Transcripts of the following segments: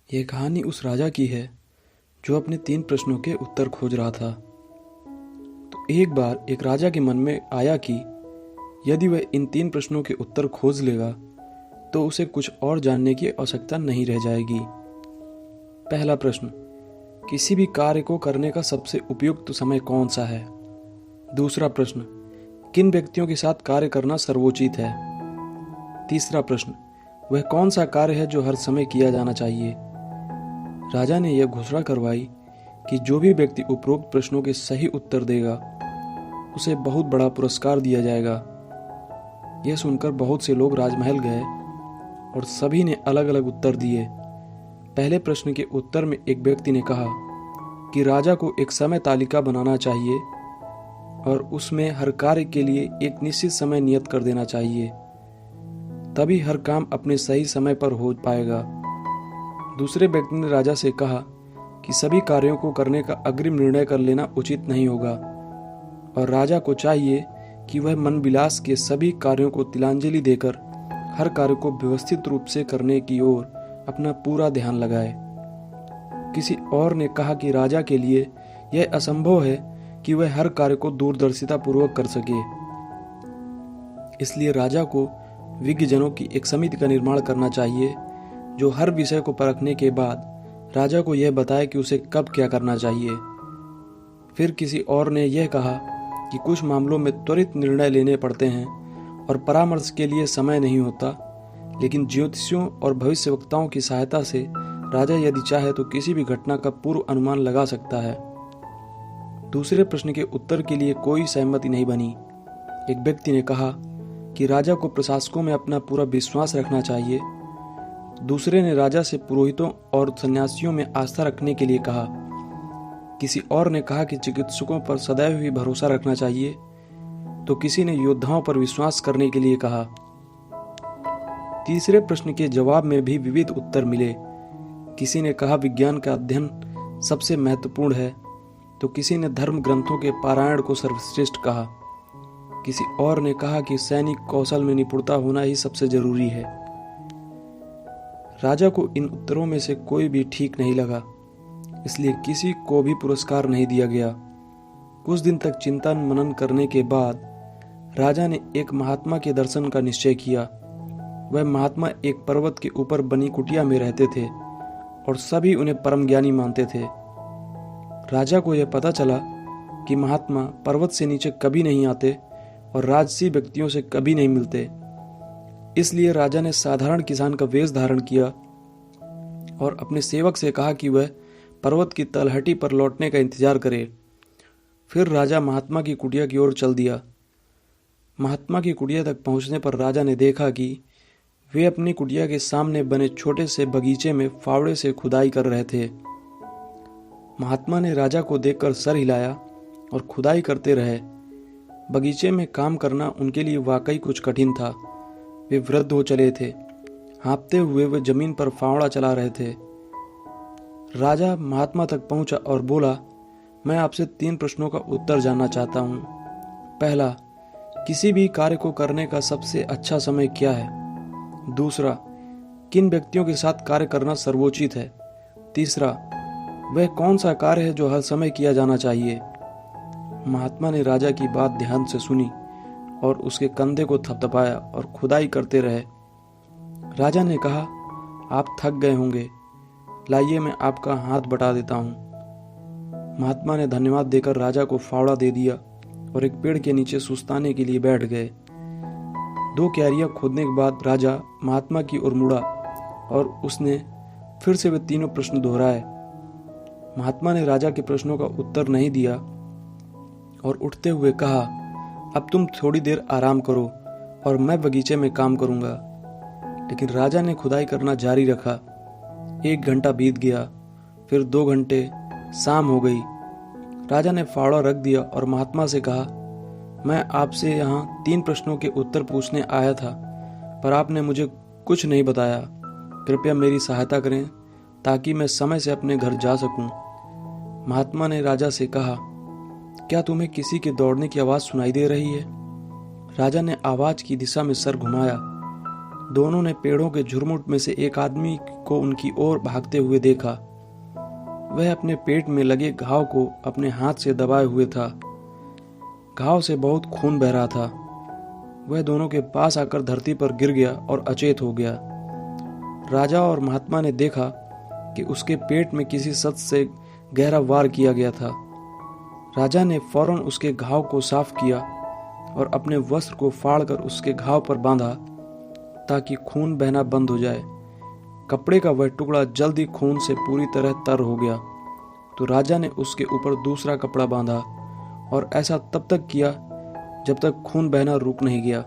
यह कहानी उस राजा की है जो अपने 3 प्रश्नों के उत्तर खोज रहा था। तो एक बार एक राजा के मन में आया कि यदि वह इन 3 प्रश्नों के उत्तर खोज लेगा तो उसे कुछ और जानने की आवश्यकता नहीं रह जाएगी। पहला प्रश्न, किसी भी कार्य को करने का सबसे उपयुक्त समय कौन सा है? दूसरा प्रश्न, किन व्यक्तियों के साथ कार्य करना सर्वोचित है? तीसरा प्रश्न, वह कौन सा कार्य है जो हर समय किया जाना चाहिए? राजा ने यह घोषणा करवाई कि जो भी व्यक्ति उपरोक्त प्रश्नों के सही उत्तर देगा उसे बहुत बड़ा पुरस्कार दिया जाएगा। यह सुनकर बहुत से लोग राजमहल गए और सभी ने अलग अलग उत्तर दिए। पहले प्रश्न के उत्तर में एक व्यक्ति ने कहा कि राजा को एक समय तालिका बनाना चाहिए और उसमें हर कार्य के लिए एक निश्चित समय नियत कर देना चाहिए, तभी हर काम अपने सही समय पर हो पाएगा। दूसरे व्यक्ति ने राजा से कहा कि सभी कार्यों को करने का अग्रिम निर्णय कर लेना उचित नहीं होगा और राजा को चाहिए कि वह मन विलास के सभी कार्यों को तिलांजलि देकर हर कार्य को व्यवस्थित रूप से करने की ओर अपना पूरा ध्यान लगाए। किसी और ने कहा कि राजा के लिए यह असंभव है कि वह हर कार्य को दूरदर्शिता पूर्वक कर सके, इसलिए राजा को विज्ञजनों की एक समिति का निर्माण करना चाहिए जो हर विषय को परखने के बाद राजा को यह बताए कि उसे कब क्या करना चाहिए। फिर किसी और ने यह कहा कि कुछ मामलों में त्वरित निर्णय लेने पड़ते हैं और परामर्श के लिए समय नहीं होता, लेकिन ज्योतिषियों और भविष्यवक्ताओं की सहायता से राजा यदि चाहे तो किसी भी घटना का पूर्व अनुमान लगा सकता है। दूसरे प्रश्न के उत्तर के लिए कोई सहमति नहीं बनी। एक व्यक्ति ने कहा कि राजा को प्रशासकों में अपना पूरा विश्वास रखना चाहिए। दूसरे ने राजा से पुरोहितों और सन्यासियों में आस्था रखने के लिए कहा। किसी और ने कहा कि चिकित्सकों पर सदैव ही भरोसा रखना चाहिए, तो किसी ने योद्धाओं पर विश्वास करने के लिए कहा। तीसरे प्रश्न के जवाब में भी विविध उत्तर मिले। किसी ने कहा विज्ञान का अध्ययन सबसे महत्वपूर्ण है, तो किसी ने धर्म ग्रंथों के पारायण को सर्वश्रेष्ठ कहा। किसी और ने कहा कि सैनिक कौशल में निपुणता होना ही सबसे जरूरी है। राजा को इन उत्तरों में से कोई भी ठीक नहीं लगा, इसलिए किसी को भी पुरस्कार नहीं दिया गया। कुछ दिन तक चिंतन मनन करने के बाद राजा ने एक महात्मा के दर्शन का निश्चय किया। वह महात्मा एक पर्वत के ऊपर बनी कुटिया में रहते थे और सभी उन्हें परम ज्ञानी मानते थे। राजा को यह पता चला कि महात्मा पर्वत से नीचे कभी नहीं आते और राजसी व्यक्तियों से कभी नहीं मिलते, इसलिए राजा ने साधारण किसान का वेश धारण किया और अपने सेवक से कहा कि वह पर्वत की तलहटी पर लौटने का इंतजार करे। फिर राजा महात्मा की कुटिया की ओर चल दिया। महात्मा की कुटिया तक पहुंचने पर राजा ने देखा कि वे अपनी कुटिया के सामने बने छोटे से बगीचे में फावड़े से खुदाई कर रहे थे। महात्मा ने राजा को देखकर सर हिलाया और खुदाई करते रहे। बगीचे में काम करना उनके लिए वाकई कुछ कठिन था। वे वृद्ध हो चले थे। हाँफते हुए वे जमीन पर फावड़ा चला रहे थे। राजा महात्मा तक पहुंचा और बोला, मैं आपसे 3 प्रश्नों का उत्तर जानना चाहता हूं। पहला, किसी भी कार्य को करने का सबसे अच्छा समय क्या है? दूसरा, किन व्यक्तियों के साथ कार्य करना सर्वोचित है? तीसरा, वह कौन सा कार्य है जो हर समय किया जाना चाहिए? महात्मा ने राजा की बात ध्यान से सुनी और उसके कंधे को थपथपाया और खुदाई करते रहे। राजा ने कहा, आप थक गए होंगे, लाइए मैं आपका हाथ बटा देता हूँ। महात्मा ने धन्यवाद देकर राजा को फावड़ा दे दिया और एक पेड़ के नीचे सुस्ताने के लिए बैठ गए। 2 क्यारियां खोदने के बाद राजा महात्मा की ओर मुड़ा और उसने फिर से वे तीनों प्रश्न दोहराए। महात्मा ने राजा के प्रश्नों का उत्तर नहीं दिया और उठते हुए कहा, अब तुम थोड़ी देर आराम करो और मैं बगीचे में काम करूंगा। लेकिन राजा ने खुदाई करना जारी रखा। 1 घंटा बीत गया, फिर 2 घंटे, शाम हो गई। राजा ने फावड़ा रख दिया और महात्मा से कहा, मैं आपसे यहाँ 3 प्रश्नों के उत्तर पूछने आया था, पर आपने मुझे कुछ नहीं बताया। कृपया मेरी सहायता करें ताकि मैं समय से अपने घर जा सकूं। महात्मा ने राजा से कहा, क्या तुम्हें किसी के दौड़ने की आवाज सुनाई दे रही है? राजा ने आवाज की दिशा में सर घुमाया दोनों ने पेड़ों के झुरमुट में से एक आदमी को उनकी ओर भागते हुए देखा। वह अपने पेट में लगे घाव को अपने हाथ से दबाए हुए था। घाव से बहुत खून बह रहा था। वह दोनों के पास आकर धरती पर गिर गया और अचेत हो गया। राजा और महात्मा ने देखा कि उसके पेट में किसी शस्त्र से गहरा वार किया गया था। राजा ने फौरन उसके घाव को साफ किया और अपने वस्त्र को फाड़कर उसके घाव पर बांधा ताकि खून बहना बंद हो जाए। कपड़े का वह टुकड़ा जल्दी खून से पूरी तरह तर हो गया तो राजा ने उसके ऊपर दूसरा कपड़ा बांधा और ऐसा तब तक किया जब तक खून बहना रुक नहीं गया।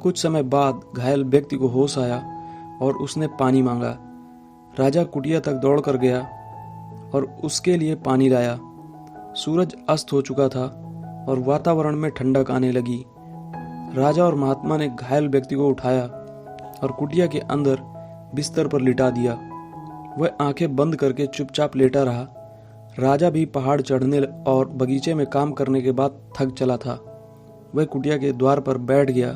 कुछ समय बाद घायल व्यक्ति को होश आया और उसने पानी मांगा। राजा कुटिया तक दौड़कर गया और उसके लिए पानी लाया। सूरज अस्त हो चुका था और वातावरण में ठंडक आने लगी। राजा और महात्मा ने घायल व्यक्ति को उठाया और कुटिया के अंदर बिस्तर पर लिटा दिया। वह आंखें बंद करके चुपचाप लेटा रहा। राजा भी पहाड़ चढ़ने और बगीचे में काम करने के बाद थक चला था। वह कुटिया के द्वार पर बैठ गया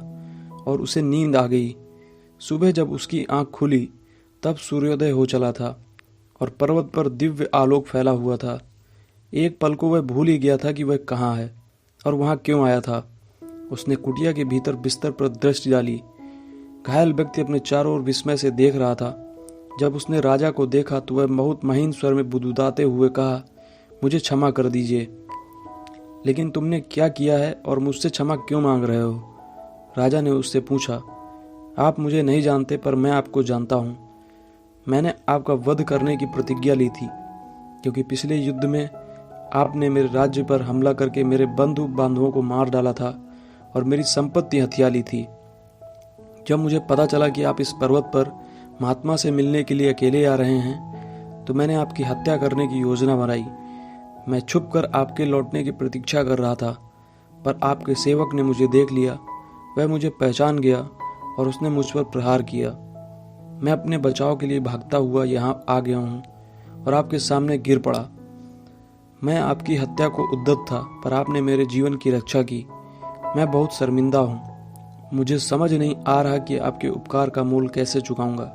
और उसे नींद आ गई। सुबह जब उसकी आंख खुली तब सूर्योदय हो चला था और पर्वत पर दिव्य आलोक फैला हुआ था। एक पल को वह भूल ही गया था कि वह कहाँ है और वहाँ क्यों आया था। उसने कुटिया के भीतर बिस्तर पर दृष्टि डाली। घायल व्यक्ति अपने चारों ओर विस्मय से देख रहा था। जब उसने राजा को देखा तो वह बहुत महीन स्वर में बुदबुदाते हुए कहा, मुझे क्षमा कर दीजिए, लेकिन तुमने क्या किया है और मुझसे क्षमा क्यों मांग रहे हो? राजा ने उससे पूछा, आप मुझे नहीं जानते पर मैं आपको जानता हूँ। मैंने आपका वध करने की प्रतिज्ञा ली थी क्योंकि पिछले युद्ध में आपने मेरे राज्य पर हमला करके मेरे बंधु बांधवों को मार डाला था और मेरी संपत्ति हथिया ली थी। जब मुझे पता चला कि आप इस पर्वत पर महात्मा से मिलने के लिए अकेले आ रहे हैं तो मैंने आपकी हत्या करने की योजना बनाई। मैं छुपकर आपके लौटने की प्रतीक्षा कर रहा था पर आपके सेवक ने मुझे देख लिया। वह मुझे पहचान गया और उसने मुझ पर प्रहार किया। मैं अपने बचाव के लिए भागता हुआ यहाँ आ गया हूँ और आपके सामने गिर पड़ा। मैं आपकी हत्या को उद्यत था पर आपने मेरे जीवन की रक्षा की। मैं बहुत शर्मिंदा हूँ। मुझे समझ नहीं आ रहा कि आपके उपकार का मूल कैसे चुकाऊंगा।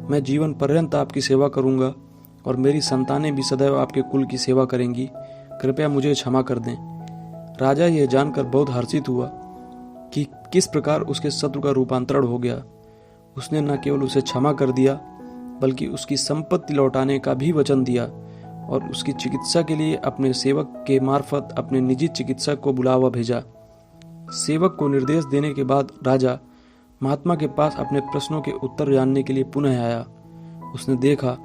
मैं जीवन पर्यंत आपकी सेवा करूंगा और मेरी संतानें भी सदैव आपके कुल की सेवा करेंगी। कृपया मुझे क्षमा कर दें। राजा यह जानकर बहुत हर्षित हुआ कि किस प्रकार उसके शत्रु का रूपांतरण हो गया। उसने न केवल उसे क्षमा कर दिया बल्कि उसकी संपत्ति लौटाने का भी वचन दिया और उसकी चिकित्सा के लिए अपने सेवक के मार्फत अपने निजी चिकित्सक को बुलावा भेजा। सेवक को निर्देश देने के बाद राजा महात्मा के पास अपने प्रश्नों के उत्तर जानने के लिए पुनः आया। उसने देखा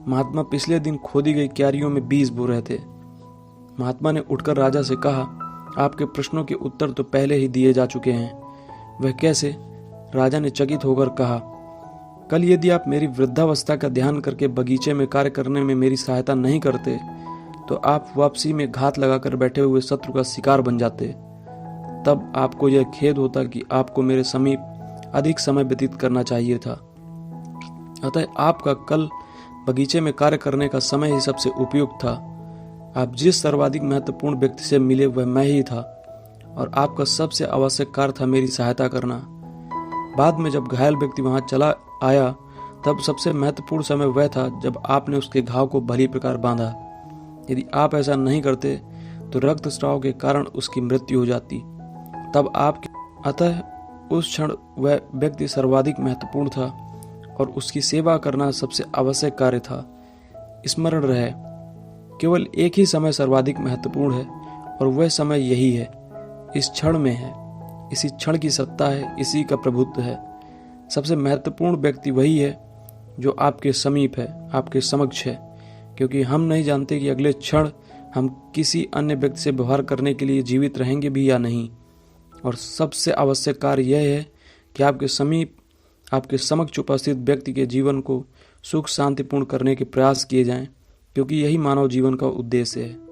महात्मा पिछले दिन खोदी गई क्यारियों में बीज बो रहे थे। महात्मा ने उठकर राजा से कहा, आपके प्रश्नों के उत्तर तो पहले ही दिए जा चुके हैं। वह कैसे? राजा ने चकित होकर कहा, कल यदि आप मेरी वृद्धावस्था का ध्यान करके बगीचे में कार्य करने में मेरी सहायता नहीं करते तो आप वापसी में घात लगाकर बैठे हुए शत्रु का शिकार बन जाते। तब आपको यह खेद होता कि आपको मेरे समीप अधिक समय व्यतीत करना चाहिए था। अतः आपका कल बगीचे में कार्य करने का समय ही सबसे उपयुक्त था। आप जिस सर्वाधिक महत्वपूर्ण व्यक्ति से मिले वह मैं ही था और आपका सबसे आवश्यक कार्य था मेरी सहायता करना। बाद में जब घायल व्यक्ति वहां चला आया तब सबसे महत्वपूर्ण समय वह था जब आपने उसके घाव को भली प्रकार बांधा। यदि आप ऐसा नहीं करते तो रक्तस्राव के कारण उसकी मृत्यु हो जाती। तब अतः उस क्षण वह व्यक्ति सर्वाधिक महत्वपूर्ण था और उसकी सेवा करना सबसे आवश्यक कार्य था। स्मरण रहे, केवल एक ही समय सर्वाधिक महत्वपूर्ण है और वह समय यही है, इस क्षण में है। इसी क्षण की सत्ता है, इसी का प्रभुत्व है। सबसे महत्वपूर्ण व्यक्ति वही है जो आपके समीप है, आपके समक्ष है, क्योंकि हम नहीं जानते कि अगले क्षण हम किसी अन्य व्यक्ति से व्यवहार करने के लिए जीवित रहेंगे भी या नहीं। और सबसे आवश्यक कार्य यह है कि आपके समीप, आपके समक्ष उपस्थित व्यक्ति के जीवन को सुख शांतिपूर्ण करने के प्रयास किए जाएं, क्योंकि यही मानव जीवन का उद्देश्य है।